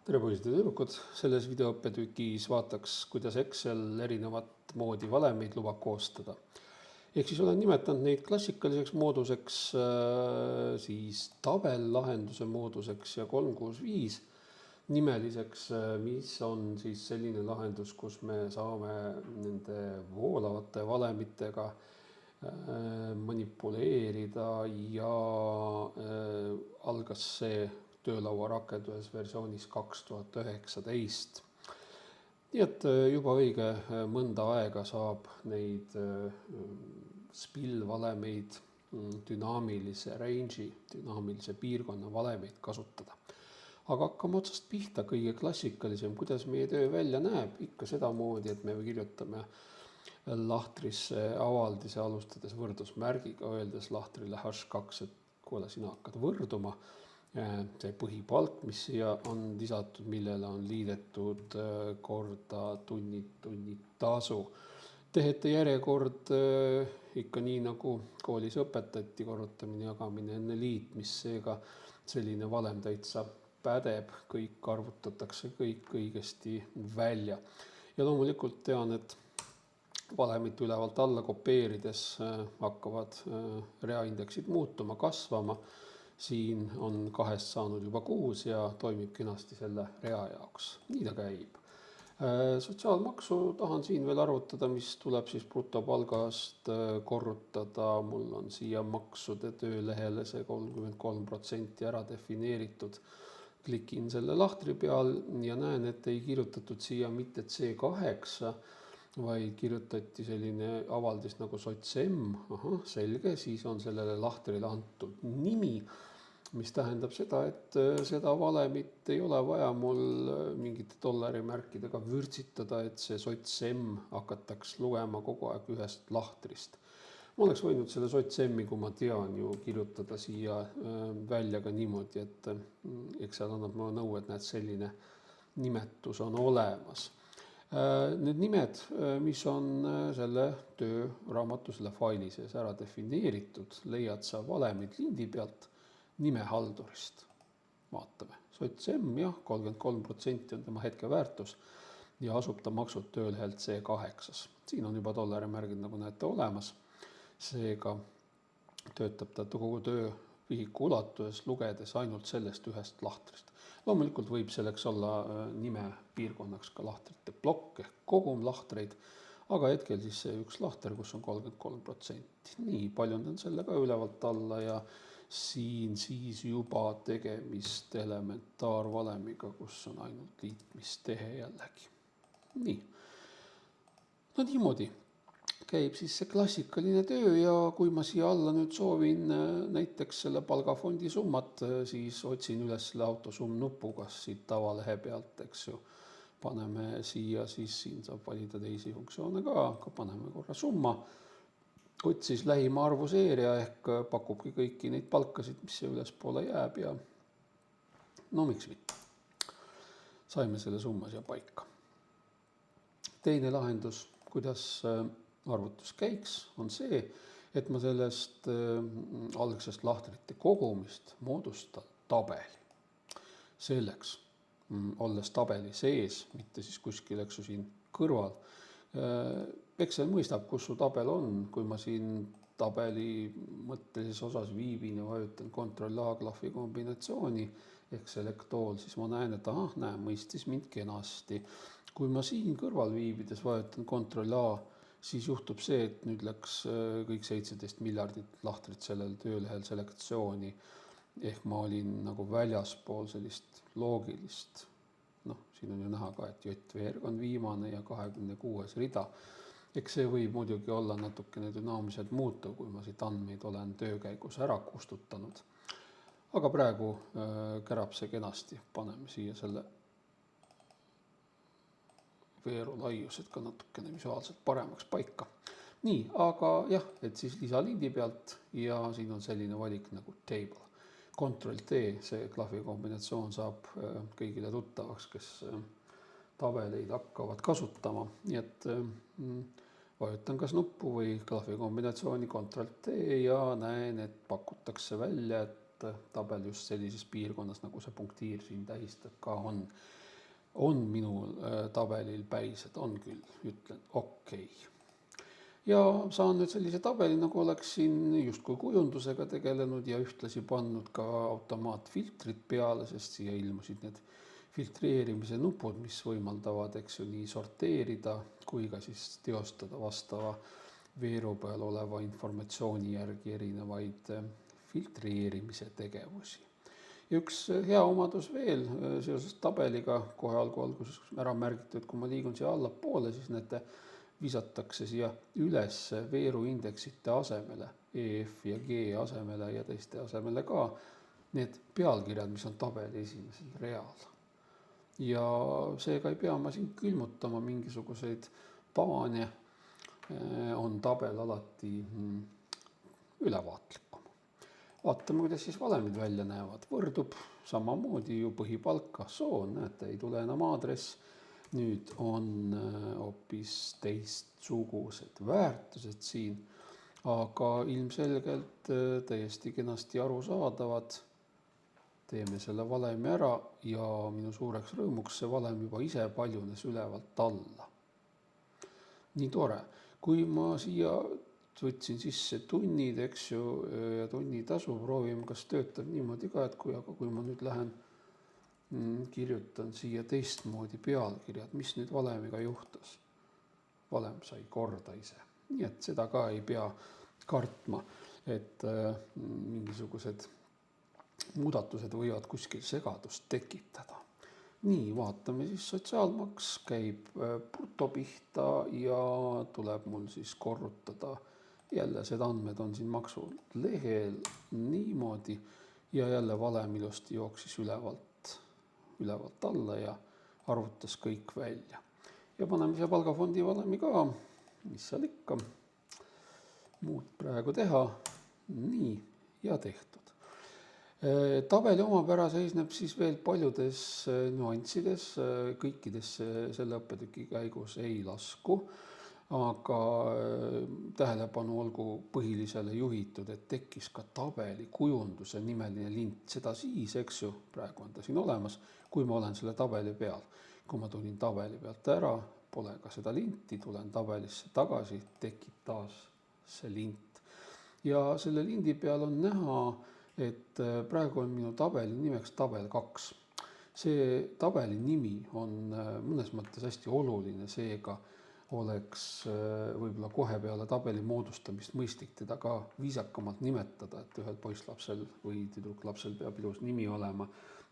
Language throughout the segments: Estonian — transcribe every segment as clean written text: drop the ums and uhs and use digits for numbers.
Tere poisid ja tüdrukud, selles videoõppetükis vaataks, kuidas Excel erinevat moodi valemeid lubab koostada. Ehk siis olen nimetanud neid klassikaliseks mooduseks, siis tabellahenduse mooduseks ja 365 nimeliseks, mis on siis selline lahendus, kus me saame nende voolavate valemitega manipuleerida ja algas see töölaua rakenduses versioonis 2019. Nii et juba õige mõnda aega saab neid spill-valemeid, dünaamilise range'i, dünaamilise piirkonna valemeid kasutada. Aga hakkame otsast pihta, kõige klassikalisem, kuidas meie töö välja näeb, ikka sedamoodi, et me kirjutame lahtrisse avaldise alustades võrdusmärgiga, öeldes lahtrile #2, et kuule, sina hakkad võrduma. See põhipalk, mis siia on lisatud, millele on liidetud korda tunnitasu. Tehete järjekord ikka nii, nagu koolis õpetati, korrutamine, jagamine enne liitmist, seega selline valem täitsa pädeb, kõik arvutatakse kõik õigesti välja. Ja loomulikult tean, et valemit ülevalt alla kopeerides hakkavad reaindeksid muutuma, kasvama. Siin on 2 saanud juba 6 ja toimib kenasti selle rea jaoks. Nii ta käib. Sotsiaalmaksu tahan siin veel arvutada, mis tuleb siis brutopalgast korrutada. Mul on siia maksude töölehele see 33% ära defineeritud. Klikin selle lahtri peal ja näen, et ei kirjutatud siia mitte C8, vaid kirjutati selline avaldis nagu sotsm. Selge, siis on sellele lahtrile antud nimi, mis tähendab seda, et seda valemit ei ole vaja mul mingite dollarimärkidega vürtsitada, et see sotsm hakataks lugema kogu aeg ühest lahtrist. Ma oleks võinud selle sotsmi, kui ma tean, ju kirjutada siia välja ka niimoodi, et Excel annab mulle nõu, et näed, selline nimetus on olemas. Need nimed, mis on selle tööraamatu selle faili sees ära defineeritud, leiad sa valemid lindi pealt nimehaldurist. Vaatame. Sotsm, jah, 33% on tema hetkeväärtus ja asub ta maksud töölehelt C8. Siin on juba dollarimärgid, nagu näete, olemas. Seega töötab ta kogu töövihiku ulatuses, lugedes ainult sellest ühest lahtrist. Loomulikult võib selleks olla nime piirkonnaks ka lahtrite plokk ehk kogum lahtreid, aga hetkel siis see üks lahter, kus on 33%. Nii, paljundan selle ka ülevalt alla ja siin siis juba tegemist elementaarvalemiga, kus on ainult liitmistehe jällegi. Nii, no niimoodi käib siis see klassikaline töö ja kui ma siia alla nüüd soovin näiteks selle palgafondi summat, siis otsin üles selle autosumm nupu, kas siit tavalehe pealt, eks ju. Paneme siia, siis siin saab valida teisi funktsioone ka, aga paneme korra summa. Otsis lähima arvuseeria ehk pakubki kõiki neid palkasid, mis siia ülespoole jääb ja no miks mitte. Saime selle summa siia paika. Teine lahendus, kuidas arvutus käiks, on see, et ma sellest algsest lahtrite kogumist moodustan tabeli. Selleks, olles tabeli sees, mitte siis kuskil, eks ju siin kõrval. Excel mõistab, kus su tabel on, kui ma siin tabeli mõttelises osas viibin ja vajutan Ctrl+A klahvi kombinatsiooni ehk select all, siis ma näen, et mõistis mind kenasti. Kui ma siin kõrval viibides vajutan Ctrl+A, siis juhtub see, et nüüd läks kõik 17 miljardit lahtrit sellel töölehel selektsiooni. Ehk ma olin nagu väljaspool sellist loogilist. Siin on ju näha ka, et JVR on viimane ja 26 rida. Eks see võib muidugi olla natukene dünaamiliselt muutuv, kui ma siit andmeid olen töö käigus ära kustutanud. Aga praegu kärab see kenasti. Paneme siia selle veeru laiused ka natukene visuaalselt paremaks paika. Nii, aga jah, et siis lisalindi pealt ja siin on selline valik nagu table. Ctrl+T, see klahvi kombinatsioon saab kõigile tuttavaks, kes tabeleid hakkavad kasutama. Nii et vajutan kas nuppu või klahvi kombinatsiooni Ctrl+T ja näen, et pakutakse välja, et tabel just sellises piirkonnas, nagu see punktiir siin tähistab ka on minul tabelil päised, on küll, ütlen okei. Ja saan nüüd sellise tabeli, nagu oleksin justkui kujundusega tegelenud ja ühtlasi pannud ka automaatfiltrid peale, sest siia ilmusid need filtreerimise nupud, mis võimaldavad, eks ju, nii sorteerida kui ka siis teostada vastava veeru peal oleva informatsiooni järgi erinevaid filtreerimise tegevusi. Ja üks hea omadus veel seoses tabeliga, kohe alguses ära märgitud, kui ma liigun siia allapoole, siis näete, visatakse siia üles veeru indeksite asemele, EF ja G asemele ja teiste asemele ka need pealkirjad, mis on tabeli esimesel real. Ja seega ei pea ma siin külmutama mingisuguseid paane, on tabel alati ülevaatlikum. Vaatame, kuidas siis valemid välja näevad. Võrdub samamoodi ju põhipalka, soon, näete, ei tule enam aadress. Nüüd on hoopis teistsugused väärtused siin, aga ilmselgelt täiesti kenasti arusaadavad. Teeme selle valemi ära ja minu suureks rõõmuks see valem juba ise paljunes ülevalt alla. Nii tore. Kui ma siia võtsin sisse tunnid, eks ju, ja tunnitasu, proovime, kas töötab niimoodi ka, et kui ma nüüd lähen, kirjutan siia teistmoodi pealkirjad, mis nüüd valemiga juhtus. Valem sai korda ise. Nii et seda ka ei pea kartma, et mingisugused muudatused võivad kuskil segadust tekitada. Nii, vaatame siis sotsiaalmaks käib bruto pihta ja tuleb mul siis korrutada. Jälle seda andmed on siin maksulehel niimoodi ja jälle valem ilusti jooksis ülevalt alla ja arvutas kõik välja. Ja paneme siia palgafondi valemi ka, mis seal ikka muud praegu teha. Nii, ja tehtud. Tabeli omapära seisneb siis veel paljudes nüanssides, kõikidesse selle õppetüki käigus ei lasku, aga tähelepanu olgu põhilisele juhitud, et tekkis ka tabeli kujunduse nimeline lint, seda siis, eks ju, praegu on ta siin olemas, kui ma olen selle tabeli peal. Kui ma tulin tabeli pealt ära, pole ka seda linti, tulen tabelisse tagasi, tekib taas see lint. Ja selle lindi peal on näha, et praegu on minu tabeli nimeks tabel 2. See tabeli nimi on mõnes mõttes hästi oluline, seega oleks võib-olla kohe peale tabeli moodustamist mõistlik teda ka viisakamalt nimetada, et ühel poisslapsel või tüdruklapsel peab ilus nimi olema,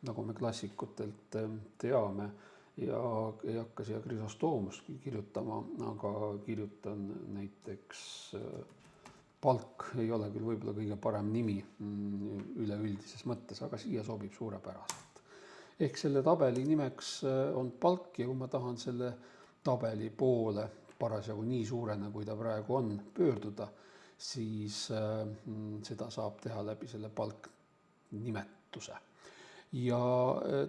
nagu me klassikutelt teame, ja ei hakka siia Krisostoomust kirjutama, aga kirjutan näiteks palk, ei ole küll võib-olla kõige parem nimi üleüldises mõttes, aga siia sobib suurepäraselt. Ehk selle tabeli nimeks on palk ja kui ma tahan selle tabeli poole parasjagu nii suurena, kui ta praegu on, pöörduda, siis seda saab teha läbi selle palk nimetuse. Ja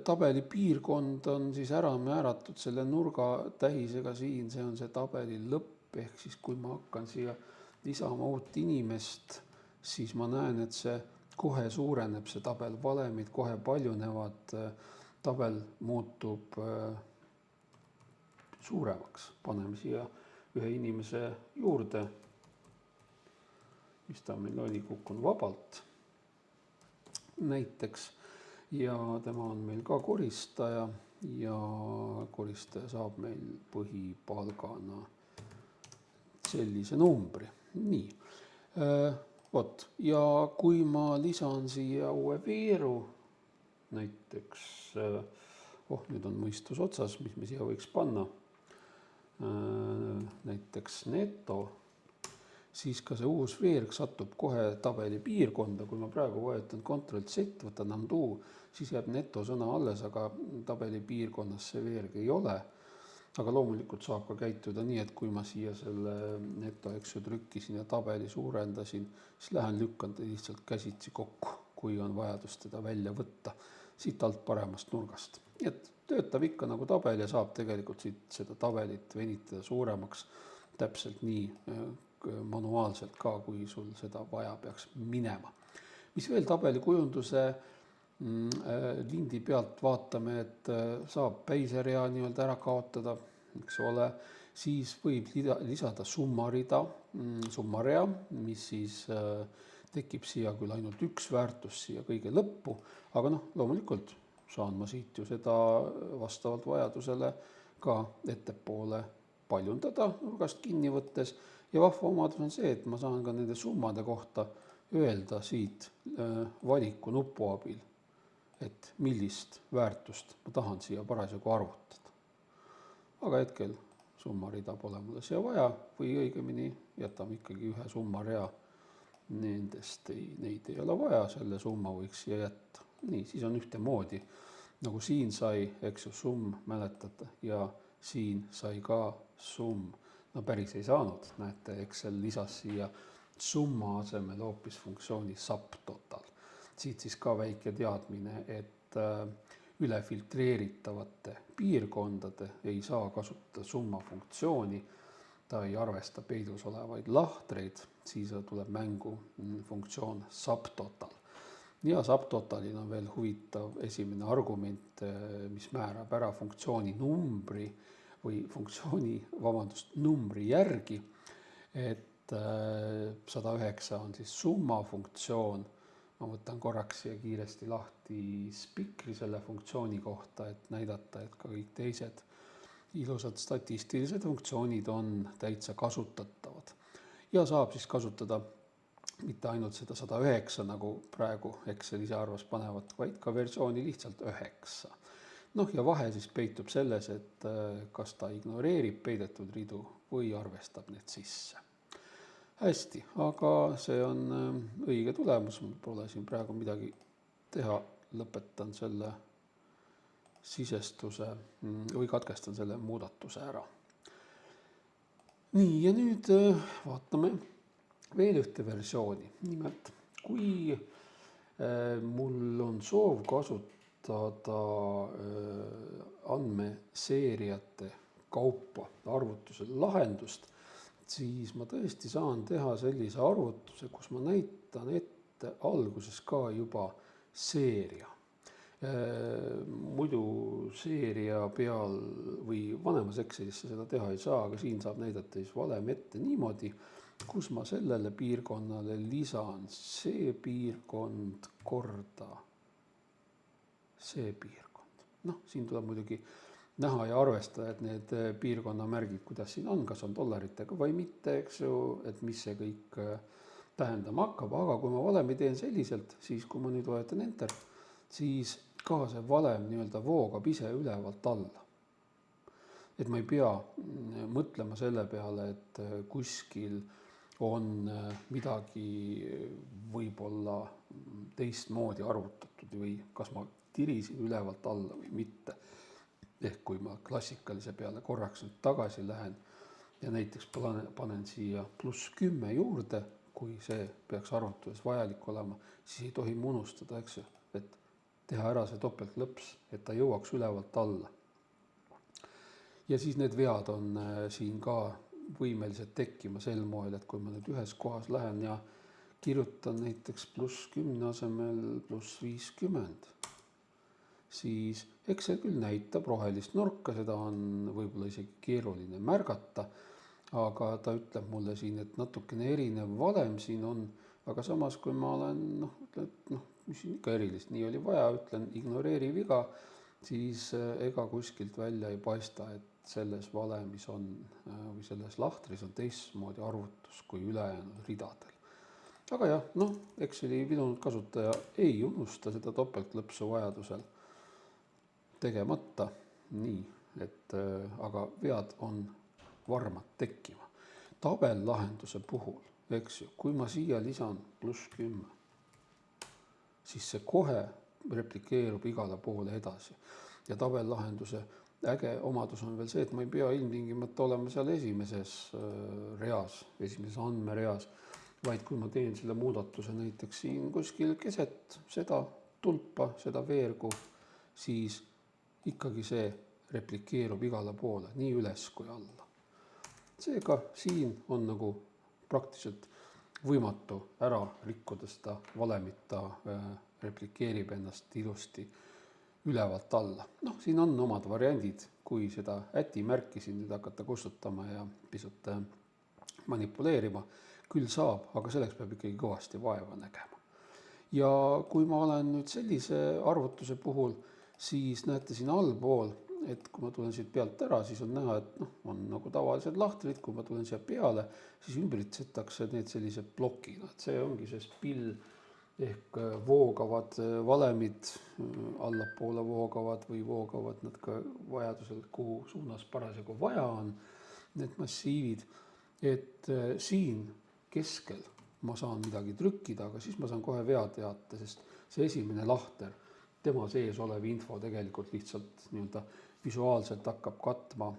tabeli piirkond on siis ära määratud selle nurga tähisega siin, see on see tabeli lõpp, ehk siis kui ma hakkan siia lisama uut inimest, siis ma näen, et see kohe suureneb, see tabel, valemid kohe paljunevad, tabel muutub suuremaks. Paneme siia ühe inimese juurde, mis ta meil oli, kukkunud vabalt näiteks, ja tema on meil ka koristaja ja koristaja saab meil põhipalgana sellise numbri. Nii, vot, ja kui ma lisan siia uue veeru, näiteks, nüüd on mõistus otsas, mis me siia võiks panna, näiteks neto, siis ka see uus veerg satub kohe tabeli piirkonda, kui ma praegu vajutan Ctrl-Z, võtan undo, siis jääb neto sõna alles, aga tabeli piirkonnas see veerg ei ole. Aga loomulikult saab ka käituda nii, et kui ma siia selle neto trükkisin ja tabeli suurendasin, siis lähen lükkan ta lihtsalt käsitsi kokku, kui on vajadus teda välja võtta siit alt paremast nurgast. Et töötab ikka nagu tabel ja saab tegelikult siit seda tabelit venitada suuremaks täpselt nii manuaalselt ka, kui sul seda vaja peaks minema. Mis veel tabelikujunduse lindi pealt vaatame, et saab päiserea nii-öelda ära kaotada, eks ole, siis võib lisada summarida, summarea, mis siis tekib siia küll ainult üks väärtus siia kõige lõppu, aga noh, loomulikult saan ma siit ju seda vastavalt vajadusele ka ettepoole paljundada nurgast kinni võttes ja vahva omadus on see, et ma saan ka nende summade kohta öelda siit valiku nupu abil, et millist väärtust ma tahan siia parasjagu arvutada. Aga hetkel summarida pole mulle siia vaja või õigemini jätame ikkagi ühe summarea. Nendest neid ei ole vaja, selle summa võiks siia jätta. Nii, siis on ühtemoodi, nagu siin sai, eks ju, summ, mäletate, ja siin sai ka summ. No päris ei saanud, näete, Excel lisas siia summa asemel hoopis funktsiooni subtotal. Siit siis ka väike teadmine, et üle filtreeritavate piirkondade ei saa kasutada summa funktsiooni, ta ei arvesta peidus olevaid lahtreid, siis tuleb mängu funktsioon subtotal. Ja subtotalil on veel huvitav esimene argument, mis määrab ära funktsiooni numbri või numbri järgi, et 109 on siis summa funktsioon. Ma võtan korraks siia kiiresti lahti spikri selle funktsiooni kohta, et näidata, et ka kõik teised ilusad statistilised funktsioonid on täitsa kasutatavad. Ja saab siis kasutada mitte ainult seda 109, nagu praegu Excel ise arvas panevat, vaid ka versiooni lihtsalt 9. Noh, ja vahe siis peitub selles, et kas ta ignoreerib peidetud ridu või arvestab need sisse. Hästi, aga see on õige tulemus, mul pole siin praegu midagi teha, lõpetan selle sisestuse või katkestan selle muudatuse ära. Nii, ja nüüd vaatame veel ühte versiooni. Nimelt, kui mul on soov kasutada andmeseeriate kaupa arvutusel lahendust, siis ma tõesti saan teha sellise arvutuse, kus ma näitan ette alguses ka juba seeria. Muidu seeria peal või vanemas Excelisse seda teha ei saa, aga siin saab näidata siis valem ette niimoodi, kus ma sellele piirkonnale lisan see piirkond korda see piirkond. Noh, siin tuleb muidugi näha ja arvestada, et need piirkonna märgid, kuidas siin on, kas on dollaritega või mitte, eks ju, et mis see kõik tähendama hakkab, aga kui ma valemi teen selliselt, siis kui ma nüüd vajutan enter, siis ka see valem nii-öelda voogab ise ülevalt alla. Et ma ei pea mõtlema selle peale, et kuskil on midagi võib-olla teistmoodi arvutatud või kas ma tirisin ülevalt alla või mitte. Ehk kui ma klassikalise peale korraks nüüd tagasi lähen ja näiteks panen siia +10 juurde, kui see peaks arvutuses vajalik olema, siis ei tohi unustada, eks ju, et teha ära see topeltlõps, et ta jõuaks ülevalt alla. Ja siis need vead on siin ka võimelised tekkima sel moel, et kui ma nüüd ühes kohas lähen ja kirjutan näiteks +10 asemel +50, siis Excel küll näitab rohelist nurka, seda on võib-olla isegi keeruline märgata, aga ta ütleb mulle siin, et natukene erinev valem siin on, aga samas kui ma olen, mis siin ikka erilist, nii oli vaja, ütlen ignoreeri viga, siis ega kuskilt välja ei paista, et selles valemis on või selles lahtris on teistmoodi arvutus kui ülejäänud ridadel. Aga jah, Exceli vilunud kasutaja ei unusta seda topeltlõpsu vajadusel tegemata, nii, et aga vead on varmad tekkima. Tabellahenduse puhul, eks ju, kui ma siia lisan +10, siis see kohe replikeerub igale poole edasi. Ja tabellahenduse äge omadus on veel see, et ma ei pea ilmtingimata olema seal esimeses reas, esimeses andmereas, vaid kui ma teen selle muudatuse näiteks siin kuskil keset seda tulpa, seda veergu, siis ikkagi see replikeerub igale poole, nii üles kui alla. Seega siin on nagu praktiliselt võimatu ära rikkuda seda valemit, ta replikeerib ennast ilusti ülevalt alla. Siin on omad variandid, kui seda ätimärki siin nüüd hakata kustutama ja pisut manipuleerima, küll saab, aga selleks peab ikkagi kõvasti vaeva nägema. Ja kui ma olen nüüd sellise arvutuse puhul, siis näete siin allpool, et kui ma tulen siit pealt ära, siis on näha, et on nagu tavalised lahtrid, kui ma tulen siia peale, siis ümbritsetakse need sellise plokina, et see ongi see spill ehk voogavad valemid, allapoole voogavad või voogavad nad ka vajadusel, kuhu suunas parasjagu vaja on, need massiivid, et siin keskel ma saan midagi trükkida, aga siis ma saan kohe veateate, sest see esimene lahter, tema sees olev info tegelikult lihtsalt nii-öelda visuaalselt hakkab katma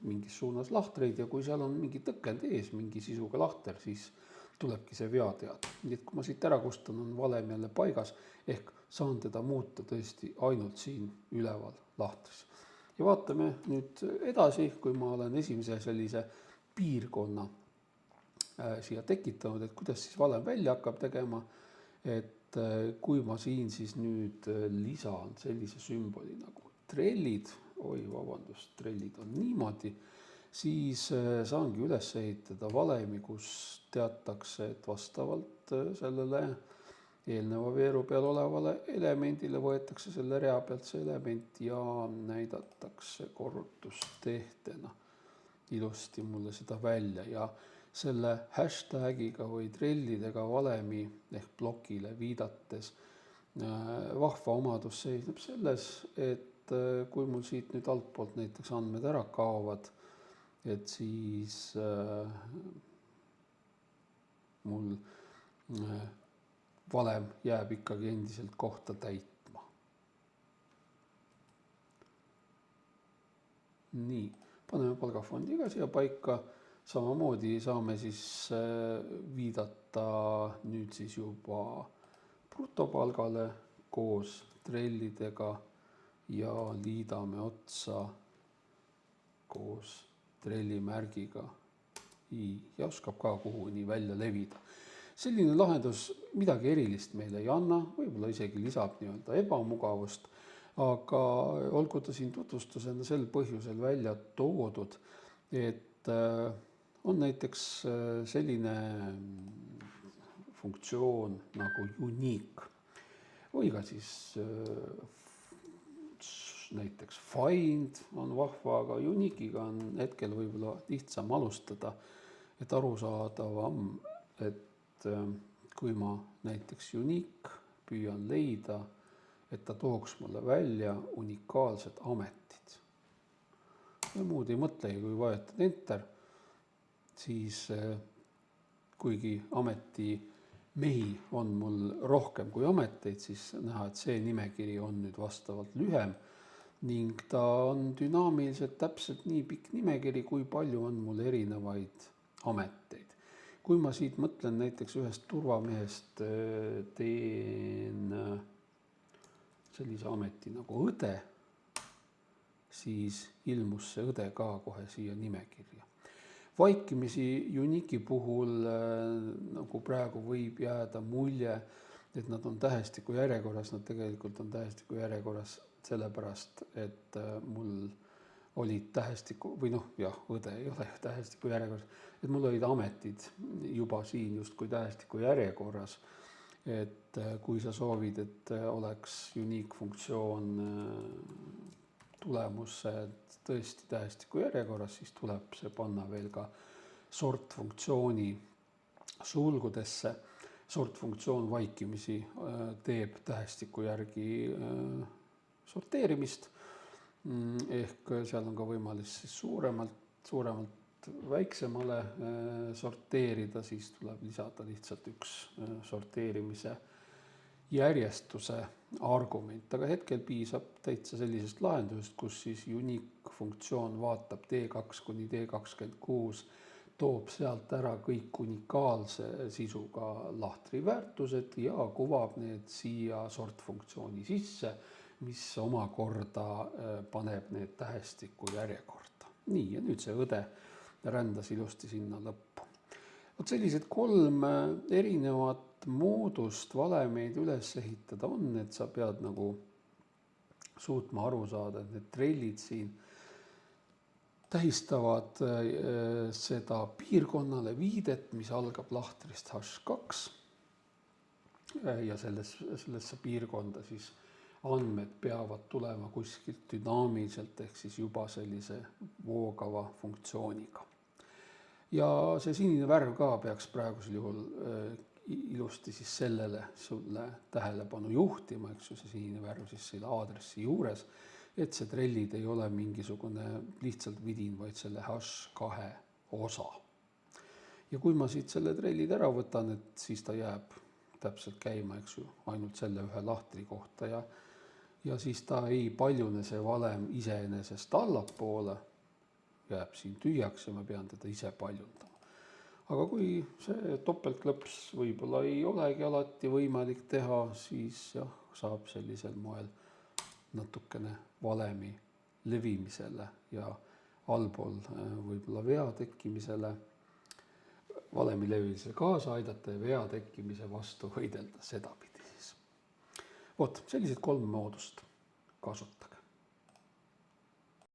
mingis suunas lahtreid ja kui seal on mingi tõkend ees, mingi sisuga lahter, siis tulebki see veateade. Nii et kui ma siit ära kustan, on valem jälle paigas, ehk saan teda muuta tõesti ainult siin üleval lahtris. Ja vaatame nüüd edasi, kui ma olen esimese sellise piirkonna siia tekitanud, et kuidas siis valem välja hakkab tegema, et kui ma siin siis nüüd lisan sellise sümboli nagu trellid, trellid on niimoodi, siis saangi üles ehitada valemi, kus teatakse, et vastavalt sellele eelneva veeru peal olevale elemendile võetakse selle rea pealt see element ja näidatakse korrutustehtena ilusti mulle seda välja ja selle hashtagiga või trellidega valemi ehk plokile viidates vahva omadus seisneb selles, et kui mul siit nüüd altpoolt näiteks andmed ära kaovad, et siis mul valem jääb ikkagi endiselt kohta täitma. Nii, paneme palgafondi ka siia paika. Samamoodi saame siis viidata nüüd siis juba brutopalgale koos trellidega ja liidame otsa koos trellimärgiga i ja oskab ka kuhuni välja levida. Selline lahendus midagi erilist meile ei anna, võib-olla isegi lisab nii-öelda ebamugavust, aga olgu ta siin tutvustusena sel põhjusel välja toodud, et on näiteks selline funktsioon nagu unique või ka siis näiteks find on vahva, aga unique'iga on hetkel võib-olla lihtsam alustada, et arusaadavam, et kui ma näiteks unique püüan leida, et ta tooks mulle välja unikaalsed ametid. Ja muud ei mõtlegi, kui vajutad enter, siis kuigi ametimehi on mul rohkem kui ameteid, siis näha, et see nimekiri on nüüd vastavalt lühem ning ta on dünaamiliselt täpselt nii pikk nimekiri, kui palju on mul erinevaid ameteid. Kui ma siit mõtlen näiteks ühest turvamehest teen sellise ameti nagu õde, siis ilmus see õde ka kohe siia nimekirja. Vaikimisi unique'i puhul nagu praegu võib jääda mulje, et nad on tähestiku järjekorras, nad tegelikult on tähestiku järjekorras sellepärast, et mul olid tähestiku, või õde ei ole tähestiku järjekorras, et mul olid ametid juba siin justkui tähestiku järjekorras, et kui sa soovid, et oleks unique funktsioon tulemusse tõesti tähestiku järjekorras, siis tuleb see panna veel ka sort funktsiooni sulgudesse. Sort funktsioon vaikimisi teeb tähestiku järgi sorteerimist, ehk seal on ka võimalus siis suuremalt väiksemale sorteerida, siis tuleb lisada lihtsalt üks sorteerimise järjestuse argument, aga hetkel piisab täitsa sellisest lahendusest, kus siis unique funktsioon vaatab D2 kuni D26, toob sealt ära kõik unikaalse sisuga lahtri väärtused ja kuvab need siia sort funktsiooni sisse, mis omakorda paneb need tähestiku järjekorda. Nii, ja nüüd see õde rändas ilusti sinna lõppu. Vot sellised 3 erinevat moodust valemeid üles ehitada on, et sa pead nagu suutma aru saada, et need trellid siin tähistavad seda piirkonnale viidet, mis algab lahtrist H2 ja sellesse piirkonda siis andmed peavad tulema kuskilt dünaamiliselt ehk siis juba sellise voogava funktsiooniga. Ja see sinine värv ka peaks praegusel juhul ilusti siis sellele sulle tähelepanu juhtima, eks ju, see sinine värv siis selle aadressi juures, et see trellid ei ole mingisugune lihtsalt vidin, vaid selle H2 osa. Ja kui ma siit selle trellid ära võtan, et siis ta jääb täpselt käima, eks ju, ainult selle ühe lahtri kohta ja siis ta ei paljune see valem iseenesest allapoole, jääb siin tühjaks ja ma pean teda ise paljundama. Aga kui see topeltklõps võib-olla ei olegi alati võimalik teha, siis jah, saab sellisel moel natukene valemi levimisele ja allpool võib-olla vea tekkimisele, valemi levimisele kaasa aidata ja vea tekkimise vastu võidelda sedapidi siis. Vot, sellised 3 moodust kasutage.